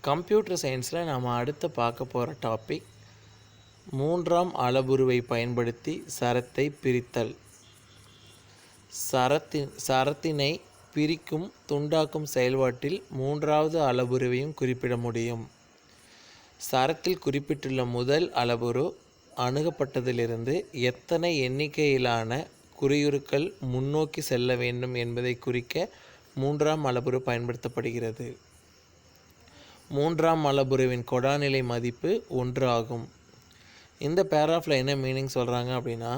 Computer சயின்ஸில் நாம் அடுத்து பார்க்க போகிற டாபிக் மூன்றாம் அளவுருவை பயன்படுத்தி சரத்தை பிரித்தல். சரத்தினை பிரிக்கும் துண்டாக்கும் செயல்பாட்டில் மூன்றாவது அளவுருவையும் குறிப்பிட முடியும். சரத்தில் குறிப்பிட்டுள்ள முதல் அளவுரு அணுகப்பட்டதிலிருந்து எத்தனை எண்ணிக்கையிலான குறியுருக்கள் முன்னோக்கி செல்ல வேண்டும் என்பதை குறிக்க மூன்றாம் அளவுரு பயன்படுத்தப்படுகிறது. மூன்றாம் அளவுருவின் கொடாநிலை மதிப்பு 1 ஆகும். இந்த பேராகிராஃபில் என்ன மீனிங் சொல்கிறாங்க அப்படின்னா,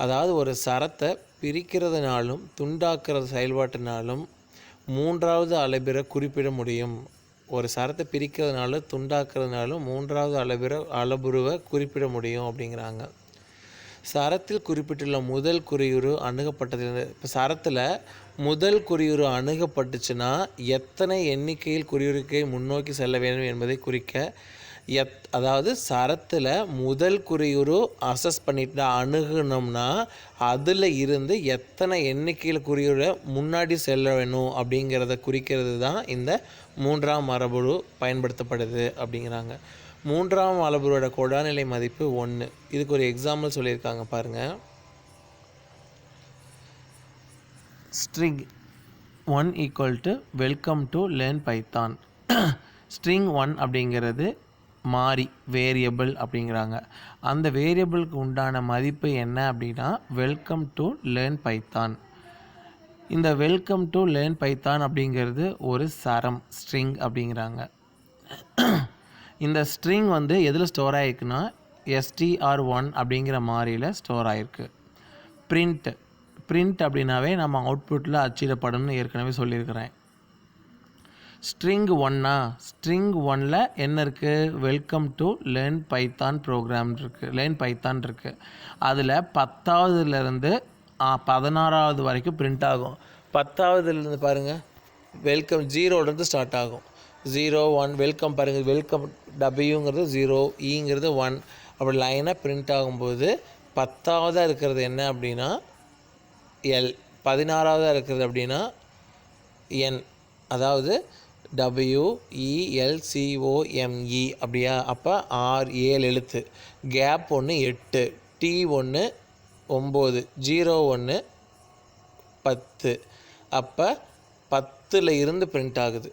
அதாவது ஒரு சரத்தை பிரிக்கிறதுனாலும் துண்டாக்குற செயல்பாட்டினாலும் மூன்றாவது அளவுரை குறிப்பிட முடியும். ஒரு சரத்தை பிரிக்கிறதுனாலும் துண்டாக்குறதுனாலும் மூன்றாவது அளவுருவை குறிப்பிட முடியும் அப்படிங்கிறாங்க. சரத்தில் குறிப்பிட்டுள்ள முதல் குறியுரு அணுகப்பட்டது. இப்போ சரத்தில் முதல் குறியுரு அணுகப்பட்டுச்சுன்னா எத்தனை எண்ணிக்கையில் குறியுருக்கை முன்னோக்கி செல்ல வேண்டும் என்பதை குறிக்க அதாவது சரத்தில் முதல் குறியுரு அசஸ் பண்ணிட்டு அணுகணும்னா அதில் இருந்து எத்தனை எண்ணிக்கையில் குறியுரை முன்னாடி செல்ல வேணும் அப்படிங்கிறத குறிக்கிறது தான் இந்த மூன்றாம் அளவுரு பயன்படுத்தப்படுது அப்படிங்கிறாங்க. மூன்றாம் அளவுரோட கொடாநிலை மதிப்பு 1. இதுக்கு ஒரு எக்ஸாம்பிள் சொல்லியிருக்காங்க பாருங்கள். String 1 equal to welcome to learn Python. String 1 அப்படிங்கிறது மாறி வேரியபிள் அப்படிங்கிறாங்க. அந்த வேரியபிளுக்கு உண்டான மதிப்பு என்ன அப்படின்னா வெல்கம் டு லேர்ன் பைத்தான். இந்த வெல்கம் டு லேர்ன் பைத்தான் அப்படிங்கிறது ஒரு சரம் ஸ்ட்ரிங் அப்படிங்கிறாங்க. இந்த ஸ்ட்ரிங் எதில் ஸ்டோர் ஆகிருக்குன்னா str1 அப்படிங்கிற மாறியில் ஸ்டோர் ஆகிருக்கு. பிரிண்ட் அப்படின்னாவே நம்ம அவுட்புட்டில் அச்சிடப்படும்னு ஏற்கனவே சொல்லியிருக்கிறேன். ஸ்ட்ரிங் 1 ஸ்ட்ரிங் 1ல் என்ன இருக்குது? Welcome to learn Python program இருக்குது, லேர்ன் பைத்தான் இருக்குது. அதில் 10வதுலேருந்து 16வது வரைக்கும் பிரிண்ட் ஆகும். 10வதுலேருந்து பாருங்கள், வெல்கம் 0லேருந்து ஸ்டார்ட் ஆகும். 0 1 வெல்கம் பாருங்கள், வெல்கம் டபிள்யூங்கிறது 0 ஈங்கிறது 1 அப்படி லைனாக பிரிண்ட் ஆகும்போது 10வதாக இருக்கிறது என்ன அப்படின்னா எல், 16வதாக இருக்கிறது அப்படின்னா என், அதாவது WELCOME அப்படியா? அப்போ 7 எழுத்து, கேப் 1 8, T1 9, 01 10. அப்போ 10ல் இருந்து பிரிண்ட் ஆகுது.